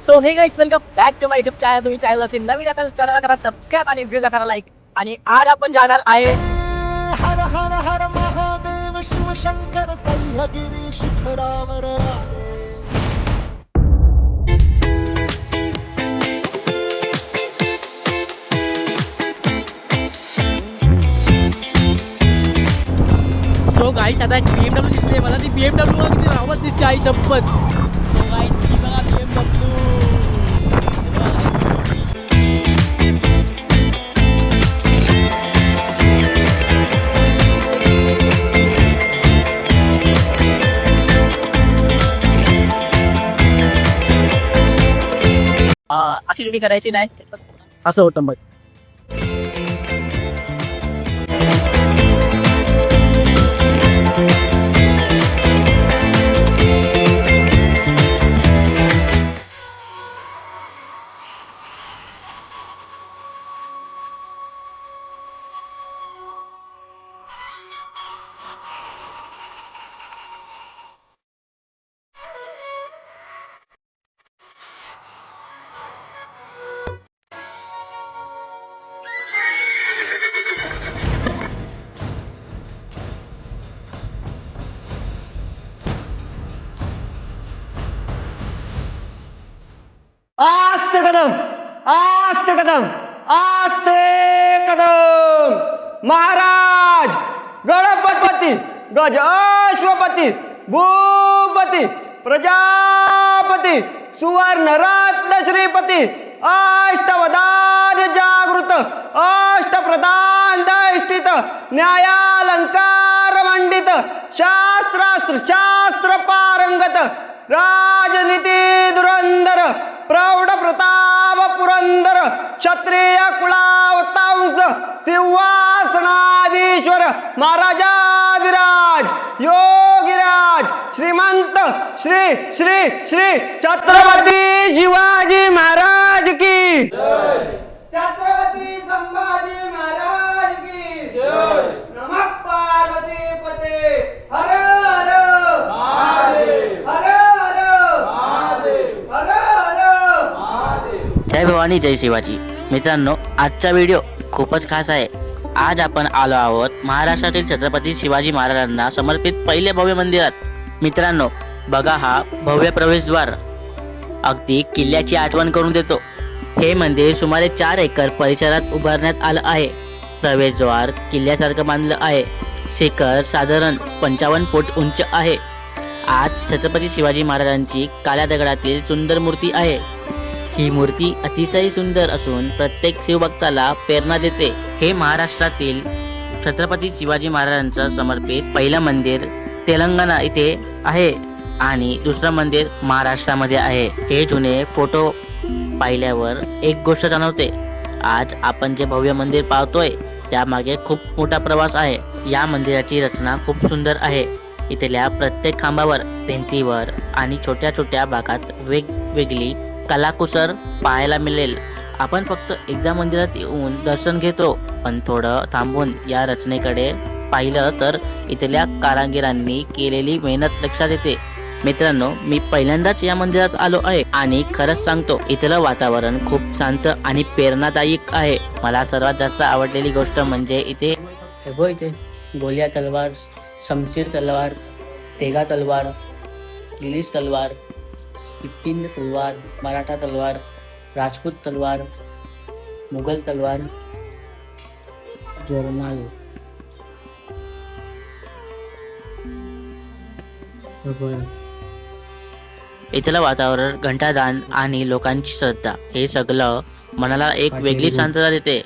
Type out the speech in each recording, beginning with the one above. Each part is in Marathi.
So hey guys welcome back to my YouTube channel. तुम्ही चॅनल असेल नवीन आता चॅनलला करा सबस्क्राईब आणि व्हिडिओला करा लाईक. आणि आज आपण जाणार आहे हर हर हर महादेव शिव शंकर सह्यागिरी शिखरावर आले. सो गाईस आता एक BMW दिसली मला. ती BMW किती रावत दिसते आई शपथ. सो गाईस ही बघा BMW. अशी रेडी करायची नाही असं होतं मग. आस्ते कदम, आस्ते कदम, आस्ते कदम. महाराज गणपती गज अश्वपती भूपती प्रजापती सुवर्ण रत्न श्रीपती अष्टवदान जागृत अष्टप्रधान दैष्ठित न्यायालंकार मंडित शास्त्रास्त्र शास्त्र पारंगत राजनीती धुरंधर प्रौढ प्रताप पुरंदर क्षत्रिय कुळावतांस सिंहासनाधीश्वर महाराजाधिराज योगीराज श्रीमंत श्री श्री श्री छत्रपती शिवाजी महाराज की छत्रपती संभाजी महाराज की नमः पार्वती पते हर हर महादेव हर हर महादेव हर हर महादेव. जय भवानी जय शिवाजी. मित्रांनो, आजचा व्हिडिओ खूपच खास आहे. आज आपण आलो आहोत महाराष्ट्रातील छत्रपती शिवाजी महाराजांना समर्पित पहिले भव्य मंदिरात. मित्रांनो बघा, हा भव्य प्रवेशद्वार अगदी किल्ल्याची आठवण करून देतो. हे मंदिर सुमारे 4 एकर परिसरात उभारण्यात आलं आहे. प्रवेशद्वार किल्ल्यासारखं बांधलं आहे. शिखर साधारण 55 फूट उंच आहे. आज छत्रपती शिवाजी महाराजांची काळ्या दगडातील सुंदर मूर्ती आहे. ही मूर्ती अतिशय सुंदर असून प्रत्येक शिवभक्ताला प्रेरणा देते. हे महाराष्ट्रातील छत्रपती शिवाजी महाराजांचं समर्पित पहिलं मंदिर तेलंगणा इथे आहे आणि दुसरं मंदिर महाराष्ट्रामध्ये आहे. हे जुने फोटो पाहिल्यावर एक गोष्ट जाणवते. आज आपण जे भव्य मंदिर पाहतोय त्यामागे खूप मोठा प्रवास आहे. या मंदिराची रचना खूप सुंदर आहे. इथल्या प्रत्येक खांबावर, भिंतीवर आणि छोट्या छोट्या भागात वेगवेगळी कलाकुसर पाहायला मिळेल. आपण फक्त एकदा मंदिरात येऊन दर्शन घेतो, पण थोडं थांबून या रचनेकडे पाहिलं तर इथल्या कारागिरांनी केलेली मेहनत लक्षात येते. मित्रांनो, मी पहिल्यांदाच या मंदिरात आलो आहे आणि खरंच सांगतो, इथलं वातावरण खूप शांत आणि प्रेरणादायक आहे. मला सर्वात जास्त आवडलेली गोष्ट म्हणजे इथे गोलिया तलवार, शमशीर तलवार, तेगा तलवार, गिलीस तलवार, स्किप्पिंग तलवार, मराठा तलवार, राजपूत तलवार, मुघल तलवार, जोरमाल. इथलं वातावरण, घंटादान आणि लोकांची श्रद्धा हे सगळं मनाला एक वेगळी शांतता देते.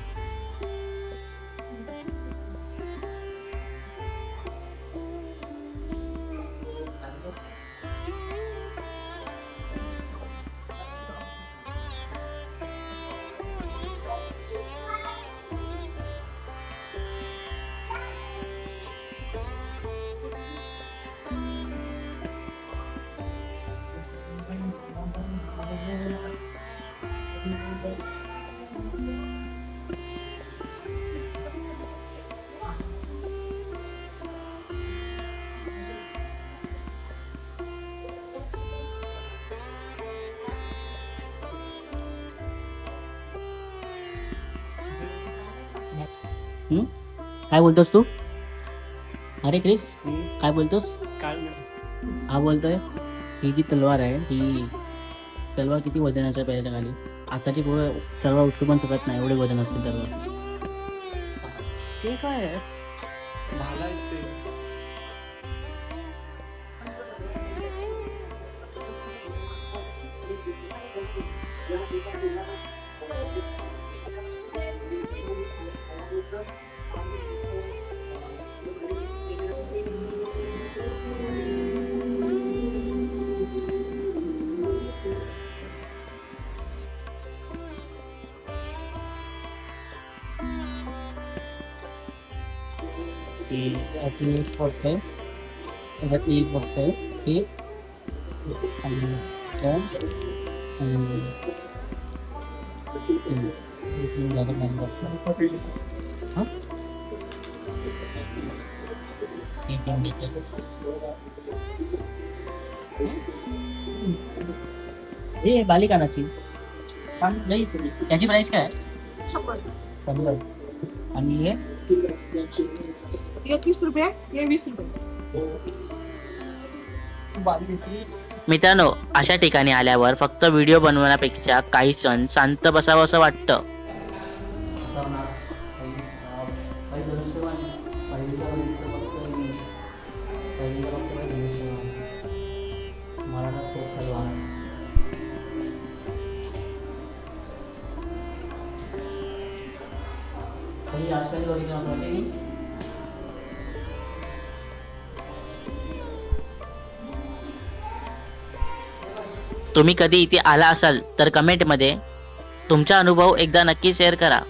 काय बोलतोस तू? अरे क्रिस, काय बोलतोस? हा बोलतोय ही जी तलवार आहे ही तलवार किती वजन असेल पहिल्या खाली. आताची पोरं तलवार उचलू पण शकत नाही, एवढे वजन असते तलवार. ते काय आहे? याची एक गोष्ट आहे, त्याच्यातली एक गोष्ट आहे ही आणि तीन झालं बंद. हां? तीन घेतले. हे बालिकानाची याची प्राइस काय आहे? 100. आणि हे ये 30 रुपये, ये 20 रुपये. मित्रांनो, अशा ठिकाणी आल्यावर फक्त व्हिडिओ बनवण्यापेक्षा काही क्षण शांत बसावं असं वाटतं. तुम्ही कधी इथे आला असाल तर कमेंटमध्ये तुमचा अनुभव एकदा नक्की शेअर करा.